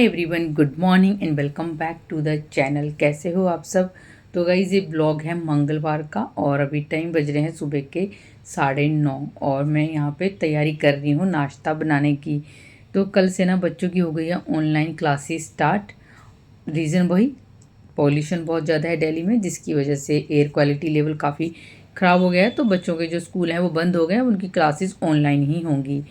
Hi everyone, good morning and welcome back to the channel. कैसे हो आप सब। तो गाइस ये ब्लॉग है मंगलवार का और अभी टाइम बज रहे हैं सुबह के 9:30 और मैं यहाँ पे तैयारी कर रही हूँ नाश्ता बनाने की। तो कल से ना बच्चों की हो गई है ऑनलाइन क्लासेस स्टार्ट। रीज़न वही, पॉल्यूशन बहुत ज़्यादा है दिल्ली में, जिसकी वजह से एयर क्वालिटी लेवल काफ़ी ख़राब हो गया है। तो बच्चों के जो स्कूल हैं वो बंद हो गए हैं, उनकी क्लासेस ऑनलाइन ही होंगी।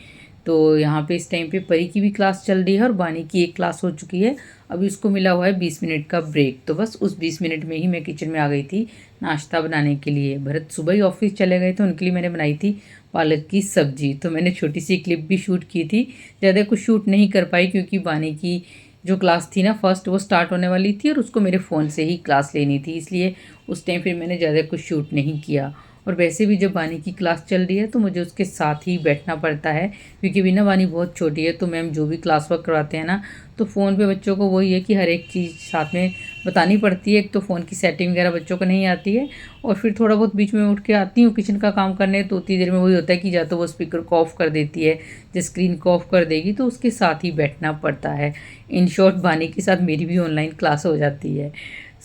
तो यहाँ पे इस टाइम पे परी की भी क्लास चल रही है और बानी की एक क्लास हो चुकी है। अभी उसको मिला हुआ है 20 मिनट का ब्रेक। तो बस उस 20 मिनट में ही मैं किचन में आ गई थी नाश्ता बनाने के लिए। भरत सुबह ही ऑफिस चले गए थे, उनके लिए मैंने बनाई थी पालक की सब्जी। तो मैंने छोटी सी क्लिप भी शूट की थी, ज़्यादा कुछ शूट नहीं कर पाई क्योंकि बानी की जो क्लास थी ना फर्स्ट, वो स्टार्ट होने वाली थी और उसको मेरे फ़ोन से ही क्लास लेनी थी, इसलिए उस टाइम फिर मैंने ज़्यादा कुछ शूट नहीं किया। और वैसे भी जब बानी की क्लास चल रही है तो मुझे उसके साथ ही बैठना पड़ता है, क्योंकि बिना बानी बहुत छोटी है। तो मैम जो भी क्लास वर्क करवाते हैं ना, तो फ़ोन पे बच्चों को वही है कि हर एक चीज़ साथ में बतानी पड़ती है। एक तो फ़ोन की सेटिंग वगैरह बच्चों को नहीं आती है, और फिर थोड़ा बहुत बीच में उठ के आती हूँ किचन का काम करने, तो उतनी देर में वही होता है कि या तो वो स्पीकर को ऑफ़ कर देती है, जो स्क्रीन को ऑफ़ कर देगी, तो उसके साथ ही बैठना पड़ता है। इन शॉर्ट बानी के साथ मेरी भी ऑनलाइन क्लास हो जाती है।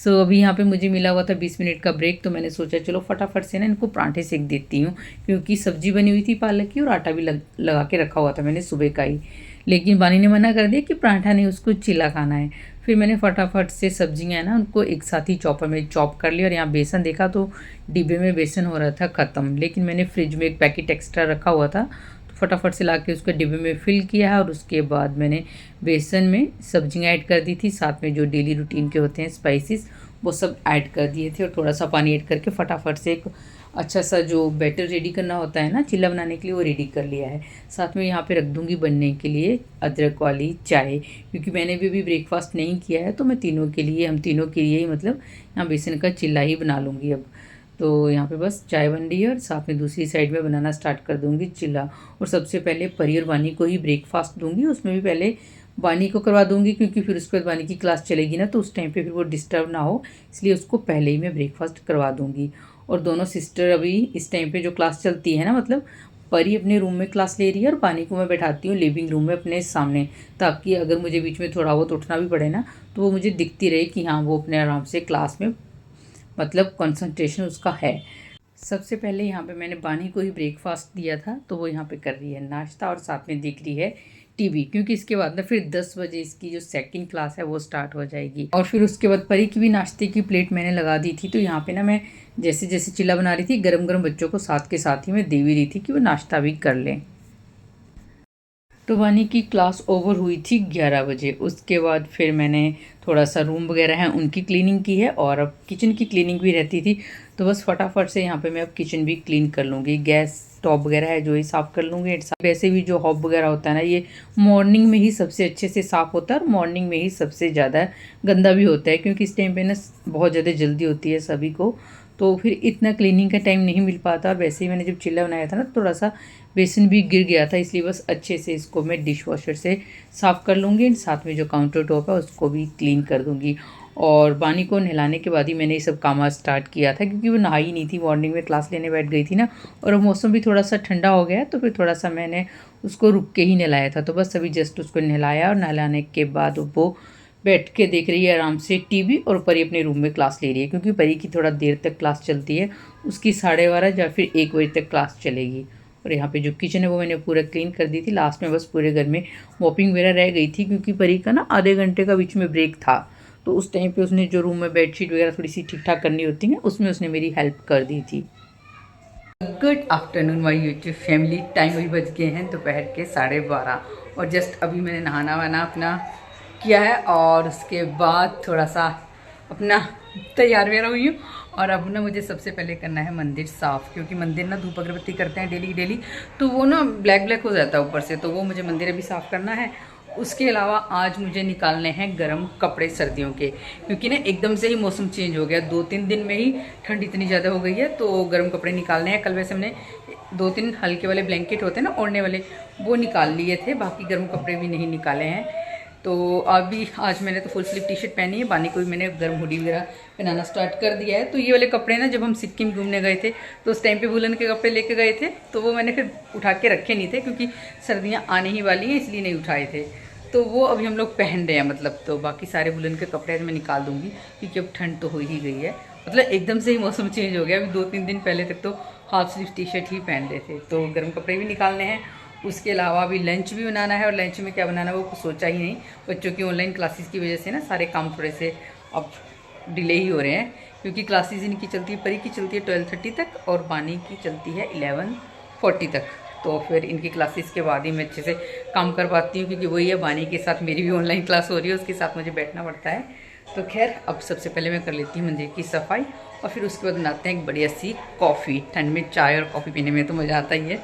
अभी यहाँ पे मुझे मिला हुआ था 20 मिनट का ब्रेक, तो मैंने सोचा चलो फटाफट से ना इनको पराठे सेक देती हूँ, क्योंकि सब्जी बनी हुई थी पालक की और आटा भी लगा के रखा हुआ था मैंने सुबह का ही। लेकिन बानी ने मना कर दिया कि पराठा नहीं, उसको चिल्ला खाना है। फिर मैंने फटाफट से सब्जियाँ है ना उनको एक साथ ही चॉपर में चॉप कर लिया। और यहाँ बेसन देखा तो डिब्बे में बेसन हो रहा था ख़त्म, लेकिन मैंने फ्रिज में एक पैकेट एक्स्ट्रा रखा हुआ था, तो फटाफट से ला के उसको डिब्बे में फिल किया है। और उसके बाद मैंने बेसन में सब्जियाँ ऐड कर दी थी, साथ में जो डेली रूटीन के होते हैं स्पाइसेस वो सब ऐड कर दिए थे, और थोड़ा सा पानी ऐड करके फटाफट से एक अच्छा सा जो बैटर रेडी करना होता है ना चिल्ला बनाने के लिए, वो रेडी कर लिया है। साथ में यहाँ पे रख दूँगी बनने के लिए अदरक वाली चाय, क्योंकि मैंने भी अभी ब्रेकफास्ट नहीं किया है, तो मैं तीनों के लिए, हम तीनों के लिए ही मतलब यहाँ बेसन का चिल्ला ही बना लूँगी अब। तो यहाँ पे बस चाय बन रही है और साथ में दूसरी साइड में बनाना स्टार्ट कर दूँगी चिल्ला। और सबसे पहले परी और बानी को ही ब्रेकफास्ट दूँगी, उसमें भी पहले बानी को करवा दूँगी, क्योंकि फिर उसके बाद बानी की क्लास चलेगी ना, तो उस टाइम पे फिर वो डिस्टर्ब ना हो, इसलिए उसको पहले ही मैं ब्रेकफास्ट करवा दूँगी। और दोनों सिस्टर अभी इस टाइम पे जो क्लास चलती है ना, मतलब परी अपने रूम में क्लास ले रही है और बानी को मैं बैठाती हूँ लिविंग रूम में अपने सामने, ताकि अगर मुझे बीच में थोड़ा बहुत उठना भी पड़े ना, तो वो मुझे दिखती रहे कि हाँ वो अपने आराम से क्लास में मतलब कंसंट्रेशन उसका है। सबसे पहले यहाँ पे मैंने बानी को ही ब्रेकफास्ट दिया था, तो वो यहाँ पे कर रही है नाश्ता और साथ में देख रही है टीवी, क्योंकि इसके बाद ना फिर 10 बजे इसकी जो सेकंड क्लास है वो स्टार्ट हो जाएगी। और फिर उसके बाद परी की भी नाश्ते की प्लेट मैंने लगा दी थी। तो यहाँ पे ना मैं जैसे जैसे चिल्ला बना रही थी, गरम गरम बच्चों को साथ के साथ ही मैं दे भी रही थी कि वो नाश्ता भी कर लें। तो वानी की क्लास ओवर हुई थी 11 बजे। उसके बाद फिर मैंने थोड़ा सा रूम वगैरह है उनकी क्लीनिंग की है, और अब किचन की क्लीनिंग भी रहती थी, तो बस फटाफट से यहाँ पे मैं अब किचन भी क्लीन कर लूँगी। गैस टॉप वगैरह है जो ही साफ़ कर लूँगी। वैसे भी जो हॉब वगैरह होता है ना, ये मॉर्निंग में ही सबसे अच्छे से साफ़ होता है और मॉर्निंग में ही सबसे ज़्यादा गंदा भी होता है, क्योंकि इस टाइम पे ना बहुत ज़्यादा जल्दी होती है सभी को, तो फिर इतना क्लीनिंग का टाइम नहीं मिल पाता। और वैसे ही मैंने जब चिल्ला बनाया था ना, थोड़ा सा बेसन भी गिर गया था, इसलिए बस अच्छे से इसको मैं डिश वॉशर से साफ़ कर लूँगी। साथ में जो काउंटर टॉप है उसको भी क्लीन कर दूँगी। और बानी को नहलाने के बाद ही मैंने ये सब काम स्टार्ट किया था, क्योंकि वो नहाई नहीं थी, मॉर्निंग में क्लास लेने बैठ गई थी ना, और मौसम भी थोड़ा सा ठंडा हो गया, तो फिर थोड़ा सा मैंने उसको रुक के ही नहलाया था। तो बस अभी जस्ट उसको नहलाया, और नहलाने के बाद वो बैठ के देख रही है आराम से टीवी, और परी अपने रूम में क्लास ले रही है, क्योंकि परी की थोड़ा देर तक क्लास चलती है, उसकी 12:30 या फिर 1 बजे तक क्लास चलेगी। और यहाँ पे जो किचन है वो मैंने पूरा क्लीन कर दी थी। लास्ट में बस पूरे घर में मॉपिंग वगैरह रह गई थी, क्योंकि परी का ना आधे घंटे का बीच में ब्रेक था, तो उस टाइम पे उसने जो रूम में बेडशीट वगैरह थोड़ी सी ठीक ठाक करनी होती है, उसमें उसने मेरी हेल्प कर दी थी। Good afternoon my YouTube family. Time वही बज गए हैं दोपहर के 12:30, और जस्ट अभी मैंने नहाना वाना अपना किया है, और उसके बाद थोड़ा सा अपना तैयार वगैरह हुई हूँ। और अब ना मुझे सबसे पहले करना है मंदिर साफ़, क्योंकि मंदिर ना धूप अगरबत्ती करते हैं डेली डेली, तो वो ना ब्लैक ब्लैक हो जाता है ऊपर से, तो वो मुझे मंदिर अभी साफ़ करना है। उसके अलावा आज मुझे निकालने हैं गर्म कपड़े सर्दियों के, क्योंकि ना एकदम से ही मौसम चेंज हो गया, 2-3 दिन में ही ठंड इतनी ज़्यादा हो गई है, तो गर्म कपड़े निकालने हैं। कल वैसे हमने 2-3 हल्के वाले ब्लैंकेट होते हैं ना ओढ़ने वाले, वो निकाल लिए थे, बाकी गर्म कपड़े भी नहीं निकाले हैं। तो अभी आज मैंने तो फुल स्लीव टी शर्ट पहनी है, बानी को भी मैंने गर्म हुडी वगैरह पहनाना स्टार्ट कर दिया है। तो ये वाले कपड़े ना जब हम सिक्किम घूमने गए थे, तो उस टाइम पे वुलन के कपड़े लेके गए थे, तो वो मैंने फिर उठा के रखे नहीं थे, क्योंकि सर्दियाँ आने ही वाली हैं, इसलिए नहीं उठाए थे। तो वो अभी हम लोग पहन रहे हैं, मतलब तो बाकी सारे वुलन के कपड़े मैं निकाल दूंगी क्योंकि अब ठंड तो हो ही गई है। मतलब एकदम से ही मौसम चेंज हो गया। अभी 2-3 दिन पहले तक तो हाफ स्लीव टी शर्ट ही पहन रहे थे, तो गर्म कपड़े भी निकालने हैं। उसके अलावा अभी लंच भी बनाना है, और लंच में क्या बनाना है वो कुछ सोचा ही नहीं। बच्चों की ऑनलाइन क्लासेस की वजह से ना सारे काम थोड़े से अब डिले ही हो रहे हैं, क्योंकि क्लासेस इनकी चलती है, परी की चलती है 12:30 तक और बानी की चलती है 11:40 तक। तो फिर इनकी क्लासेस के बाद ही मैं अच्छे से काम कर पाती हूँ, क्योंकि वही है बानी के साथ मेरी भी ऑनलाइन क्लास हो रही है, उसके साथ मुझे बैठना पड़ता है। तो खैर अब सबसे पहले मैं कर लेती हूँ मंदिर की सफाई, और फिर उसके बाद बनाते हैं एक बढ़िया सी कॉफ़ी। ठंड में चाय और कॉफ़ी पीने में तो मज़ा आता ही है।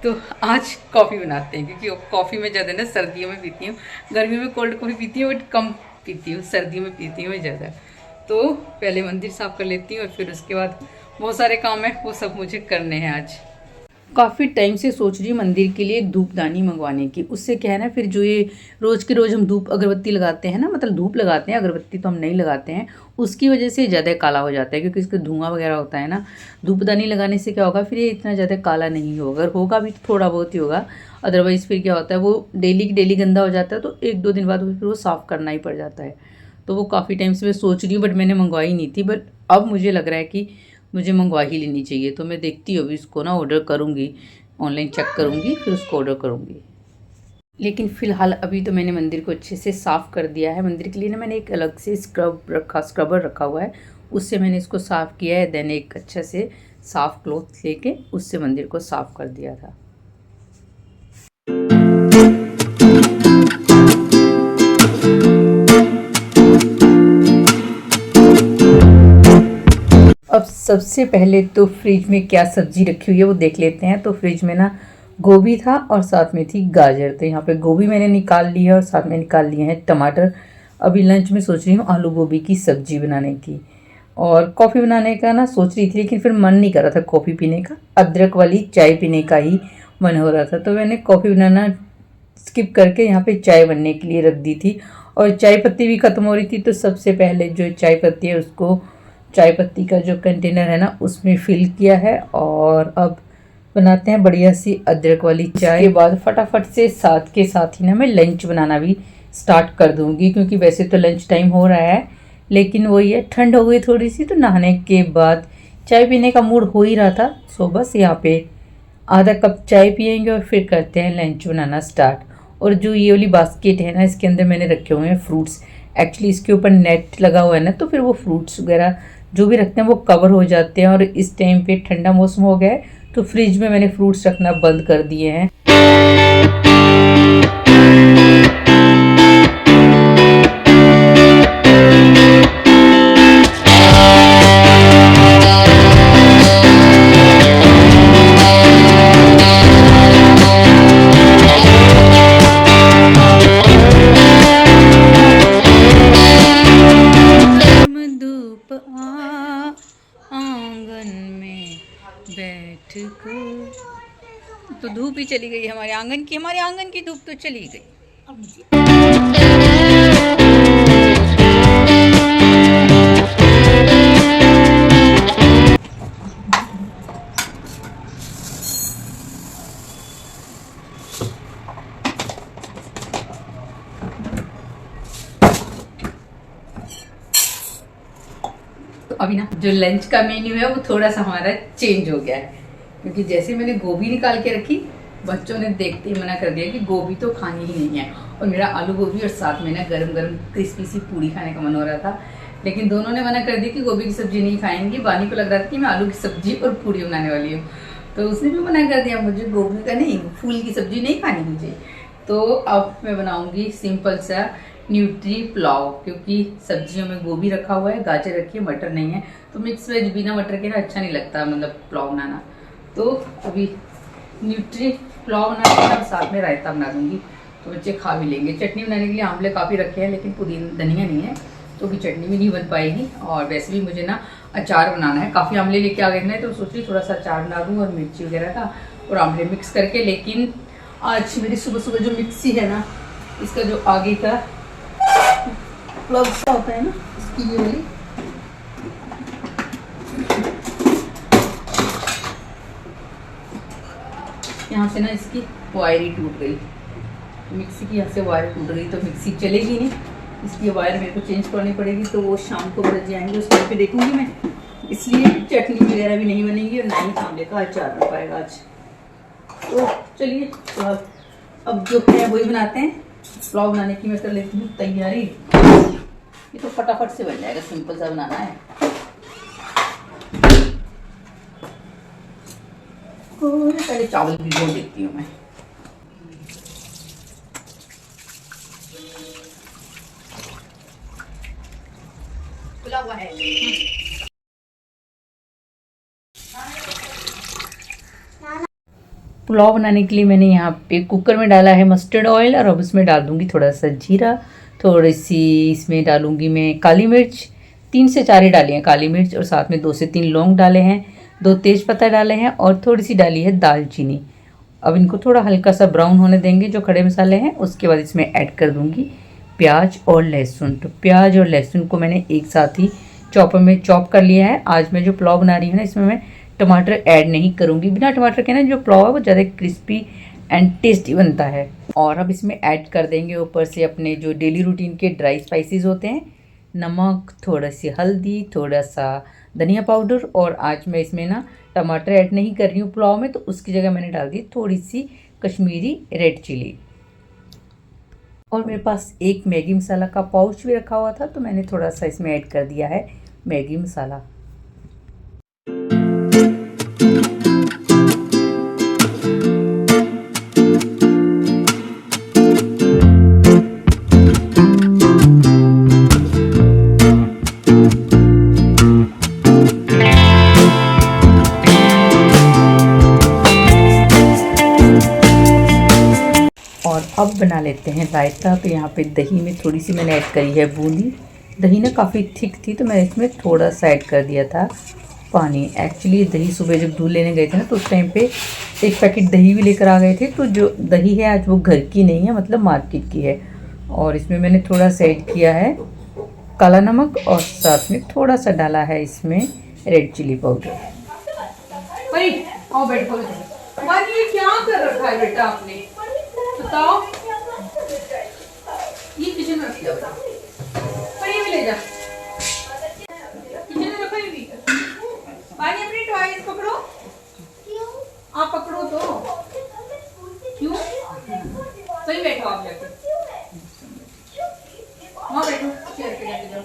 तो आज कॉफ़ी बनाते हैं, क्योंकि कॉफ़ी में ज़्यादा ना सर्दियों में पीती हूँ। गर्मियों में कोल्ड कॉफ़ी पीती हूँ बट कम पीती हूँ, सर्दियों में पीती हूँ मैं ज़्यादा। तो पहले मंदिर साफ़ कर लेती हूँ, और फिर उसके बाद बहुत सारे काम है वो सब मुझे करने हैं आज। काफ़ी टाइम से सोच रही हूँ मंदिर के लिए एक धूपदानी मंगवाने की। उससे क्या है ना, फिर जो ये रोज़ के रोज़ हम धूप अगरबत्ती लगाते हैं ना, मतलब धूप लगाते हैं, अगरबत्ती तो हम नहीं लगाते हैं, उसकी वजह से ज़्यादा काला हो जाता है, क्योंकि इसका धुआं वगैरह होता है ना। धूपदानी लगाने से क्या होगा, फिर ये इतना ज़्यादा काला नहीं होगा, अगर होगा भी तो थोड़ा बहुत ही होगा। अदरवाइज़ फिर क्या होता है, वो डेली डेली गंदा हो जाता है, तो 1-2 दिन बाद फिर वो साफ़ करना ही पड़ जाता है। तो वो काफ़ी टाइम से मैं सोच रही हूँ, बट मैंने मंगवाई नहीं थी, बट अब मुझे लग रहा है कि मुझे मंगवा ही लेनी चाहिए। तो मैं देखती हूँ अभी इसको ना ऑर्डर करूँगी, ऑनलाइन चेक करूँगी, फिर उसको ऑर्डर करूँगी। लेकिन फ़िलहाल अभी तो मैंने मंदिर को अच्छे से साफ़ कर दिया है। मंदिर के लिए ना मैंने एक अलग से स्क्रबर रखा हुआ है, उससे मैंने इसको साफ़ किया है। देन एक अच्छा से साफ़ क्लॉथ लेके उससे मंदिर को साफ़ कर दिया था। अब सबसे पहले तो फ्रिज में क्या सब्ज़ी रखी हुई है वो देख लेते हैं। तो फ्रिज में ना गोभी था और साथ में थी गाजर। तो यहाँ पे गोभी मैंने निकाल ली है और साथ में निकाल लिए हैं टमाटर। अभी लंच में सोच रही हूँ आलू गोभी की सब्ज़ी बनाने की, और कॉफ़ी बनाने का ना सोच रही थी, लेकिन फिर मन नहीं कर रहा था कॉफ़ी पीने का, अदरक वाली चाय पीने का ही मन हो रहा था। तो मैंने कॉफ़ी बनाना स्किप करके यहाँ पे चाय बनने के लिए रख दी थी, और चाय पत्ती भी ख़त्म हो रही थी। तो सबसे पहले जो चाय पत्ती है उसको, चाय पत्ती का जो कंटेनर है ना उसमें फिल किया है, और अब बनाते हैं बढ़िया सी अदरक वाली चाय। के बाद फटाफट से साथ के साथ ही ना मैं लंच बनाना भी स्टार्ट कर दूंगी, क्योंकि वैसे तो लंच टाइम हो रहा है, लेकिन वही है ठंड हो गई थोड़ी सी, तो नहाने के बाद चाय पीने का मूड हो ही रहा था। सो बस यहाँ पे आधा कप चाय पियेंगे और फिर करते हैं लंच बनाना स्टार्ट। और जो ये वाली बास्केट है ना, इसके अंदर मैंने रखे हुए हैं फ्रूट्स। एक्चुअली इसके ऊपर नेट लगा हुआ है ना, तो फिर वो फ्रूट्स वगैरह जो भी रखते हैं वो कवर हो जाते हैं। और इस टाइम पे ठंडा मौसम हो गया है, तो फ्रिज में मैंने फ्रूट्स रखना बंद कर दिए हैं। तो धूप ही चली गई हमारे आंगन की धूप तो चली गई। तो अभी ना जो लंच का मेन्यू है वो थोड़ा सा हमारा चेंज हो गया है, क्योंकि जैसे मैंने गोभी निकाल के रखी, बच्चों ने देखते ही मना कर दिया कि गोभी तो खानी ही नहीं है। और मेरा आलू गोभी और साथ में ना गरम गरम क्रिस्पी सी पूड़ी खाने का मन हो रहा था, लेकिन दोनों ने मना कर दिया कि गोभी की सब्जी नहीं खाएंगी। बानी को लग रहा था कि मैं आलू की सब्जी और पूड़ी बनाने वाली हूँ, तो उसने भी मना कर दिया, मुझे गोभी का नहीं, फूल की सब्जी नहीं खानी मुझे। तो अब मैं बनाऊंगी सिंपल सा न्यूट्री पुलाव, क्योंकि सब्जियों में गोभी रखा हुआ है, गाजर रखी है, मटर नहीं है, तो मिक्स वेज बिना मटर के ना अच्छा नहीं लगता, मतलब पुलाव बनाना। तो अभी न्यूट्री पुलाव बना के साथ में रायता बना दूंगी, तो बच्चे खा भी लेंगे। चटनी बनाने के लिए आंवले काफ़ी रखे हैं, लेकिन पुदीना धनिया नहीं है, तो भी चटनी भी नहीं बन पाएगी। और वैसे भी मुझे ना अचार बनाना है, काफ़ी आंवले लेके आ गए थे, तो सोच रही थोड़ा सा अचार बना दूँ और मिर्ची वगैरह का और आंवले मिक्स करके। लेकिन आज मेरी सुबह सुबह जो मिक्सी है ना, इसका जो आगे का प्लग सा होता है ना, इसकी ये वाली यहाँ से ना इसकी वायर ही टूट गई, तो मिक्सी की यहाँ से वायर टूट गई तो मिक्सी चलेगी नहीं, इसकी वायर मेरे को चेंज करनी पड़ेगी। तो वो शाम को बज जाएंगे, उस टाइम पे देखूंगी मैं, इसलिए चटनी वगैरह भी नहीं बनेगी और ना ही आंवले का अचार बन पाएगा आज। तो चलिए तो अब जो है वही बनाते हैं। पुलाव बनाने की मैं कर लेती हूँ तैयारी। ये तो फटाफट से बन जाएगा, सिंपल सा बनाना है। और पहले चावल भिगो देती हूँ मैं। खुला हुआ है। पुलाव बनाने के लिए मैंने यहाँ पे कुकर में डाला है मस्टर्ड ऑयल और अब उसमें डाल दूँगी थोड़ा सा जीरा, थोड़ी सी इसमें डालूँगी मैं काली मिर्च, 3 से 4 ही डाली हैं काली मिर्च, और साथ में 2 से 3 लौंग डाले हैं, 2 तेज़पत्ता डाले हैं और थोड़ी सी डाली है दालचीनी। अब इनको थोड़ा हल्का सा ब्राउन होने देंगे जो खड़े मसाले हैं। उसके बाद इसमें ऐड कर दूँगी प्याज और लहसुन। तो प्याज और लहसुन को मैंने एक साथ ही चॉपर में चॉप कर लिया है। आज मैं जो पुलाव बना रही हूँ ना, इसमें मैं टमाटर ऐड नहीं करूँगी। बिना टमाटर के ना जो पुलाव है वो ज़्यादा क्रिस्पी एंड टेस्टी बनता है। और अब इसमें ऐड कर देंगे ऊपर से अपने जो डेली रूटीन के ड्राई स्पाइसेस होते हैं, नमक, थोड़ा सी हल्दी, थोड़ा सा धनिया पाउडर। और आज मैं इसमें ना टमाटर ऐड नहीं कर रही हूँ पुलाव में, तो उसकी जगह मैंने डाल दी थोड़ी सी कश्मीरी रेड चिली। और मेरे पास एक मैगी मसाला का पाउच भी रखा हुआ था, तो मैंने थोड़ा सा इसमें ऐड कर दिया है मैगी मसाला। और अब बना लेते हैं रायता। तो यहाँ पे दही में थोड़ी सी मैंने ऐड करी है बूंदी। दही ना काफ़ी थिक थी तो मैंने इसमें थोड़ा सा ऐड कर दिया था पानी। एक्चुअली दही सुबह जब दूध लेने गए थे ना, तो उस टाइम पे एक पैकेट दही भी लेकर आ गए थे। तो जो दही है आज वो घर की नहीं है, मतलब मार्केट की है। और इसमें मैंने थोड़ा सा ऐड किया है काला नमक और साथ में थोड़ा सा डाला है इसमें रेड चिली पाउडर। ये क्या कर रखा है बेटा आपने, बताओ। ये किचन में रख दिया बेटा, पर ये भी ले जा, किचन में रखो। ये भी पानी अपनी टॉयज पकड़ो। क्यों? आप पकड़ो तो। क्यों? सही बैठो आप जाके, वहाँ बैठो चेयर पे जाके जाओ।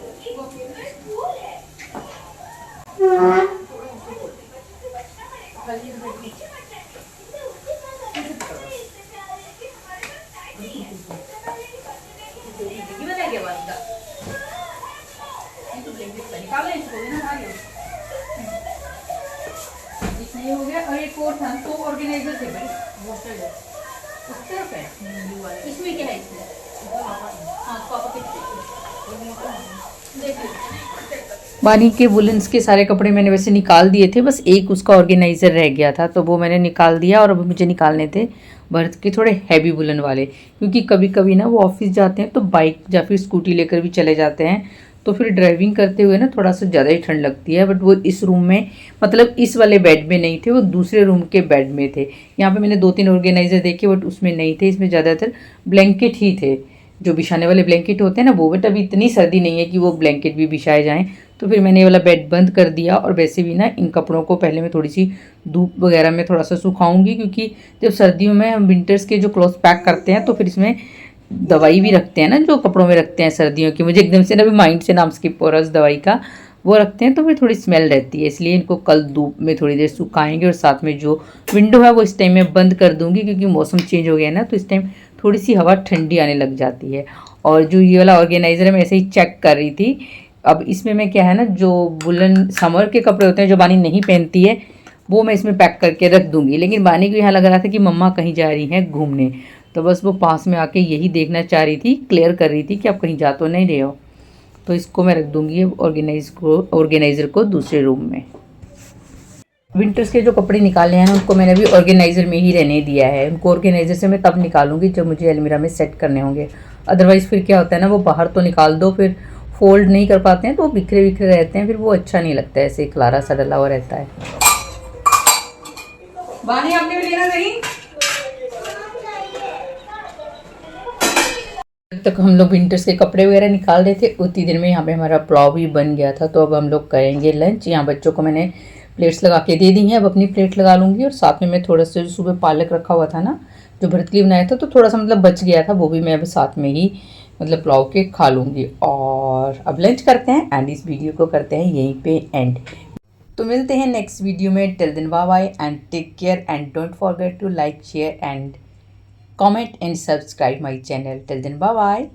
ये हो गया। और एक और था तो ऑर्गेनाइजर थे भाई, इसमें क्या है? इसमें बानी के वुलन्स के सारे कपड़े मैंने वैसे निकाल दिए थे, बस एक उसका ऑर्गेनाइज़र रह गया था तो वो मैंने निकाल दिया। और अब मुझे निकालने थे भरत के थोड़े हैवी वुलन वाले, क्योंकि कभी कभी ना वो ऑफिस जाते हैं तो बाइक या फिर स्कूटी लेकर भी चले जाते हैं, तो फिर ड्राइविंग करते हुए ना थोड़ा सा ज़्यादा ही ठंड लगती है। बट वो इस रूम में, मतलब इस वाले बेड में नहीं थे, वो दूसरे रूम के बेड में थे। यहाँ पे मैंने 2-3 ऑर्गेनाइज़र देखे बट उसमें नहीं थे, इसमें ज़्यादातर ब्लैंकेट ही थे, जो बिछाने वाले ब्लैंकेट होते हैं ना वो। बट अभी इतनी सर्दी नहीं है कि वो ब्लैंकेट भी बिछाए जाएँ, तो फिर मैंने ये वाला बेड बंद कर दिया। और वैसे भी ना इन कपड़ों को पहले मैं थोड़ी सी धूप वगैरह में थोड़ा सा सुखाऊंगी, क्योंकि जब सर्दियों में हम विंटर्स के जो क्लॉथ पैक करते हैं तो फिर इसमें दवाई भी रखते हैं ना, जो कपड़ों में रखते हैं सर्दियों की। मुझे एकदम से ना अभी माइंड से नाम स्किप हो रहा है उस दवाई का, वो रखते हैं तो फिर थोड़ी स्मेल रहती है, इसलिए इनको कल धूप में थोड़ी देर सुखाएंगे। और साथ में जो विंडो है वो इस टाइम में बंद कर दूंगी, क्योंकि मौसम चेंज हो गया है ना, तो इस टाइम थोड़ी सी हवा ठंडी आने लग जाती है। और जो ये वाला ऑर्गेनाइज़र है मैं ऐसे ही चेक कर रही थी। अब इसमें मैं क्या है ना, जो वुलन समर के कपड़े होते हैं जो बानी नहीं पहनती है, वो मैं इसमें पैक करके रख दूंगी। लेकिन बानी को यहाँ लग रहा था कि मम्मा कहीं जा रही हैं घूमने, तो बस वो पास में आके यही देखना चाह रही थी, क्लियर कर रही थी कि आप कहीं जा तो नहीं रहे हो। तो इसको मैं रख दूंगी ऑर्गेनाइज़र को दूसरे रूम में। विंटर्स के जो कपड़े निकाले हैं ना, उनको मैंने अभी ऑर्गेनाइज़र में ही रहने दिया है। उनको ऑर्गेनाइज़र से मैं तब निकालूंगी जब मुझे अलमीरा में सेट करने होंगे। अदरवाइज़ फिर क्या होता है ना, वो बाहर तो निकाल दो, फिर फोल्ड नहीं कर पाते हैं तो वो बिखरे बिखरे रहते हैं, फिर वो अच्छा नहीं लगता है, ऐसे खलारा सा डला हुआ रहता है। बानी आपने भी लेना नहीं? जब तक हम लोग विंटर्स के कपड़े वगैरह निकाल रहे थे उतनी देर में यहाँ पे हमारा पुलाव भी बन गया था। तो अब हम लोग करेंगे लंच। यहाँ बच्चों को मैंने प्लेट्स लगा के दे दी हैं, अब अपनी प्लेट लगा लूँगी। और साथ में मैं थोड़ा सा जो सुबह पालक रखा हुआ था ना, जो भरतली बनाया था, तो थोड़ा सा मतलब बच गया था, वो भी मैं अब साथ में ही मतलब पुलाव के खा लूँगी। और अब लंच करते हैं एंड इस वीडियो को करते हैं यहीं पे एंड। तो मिलते हैं नेक्स्ट वीडियो में। Till then bye bye and take care and don't forget to like share and comment and subscribe my channel. Till then, bye bye.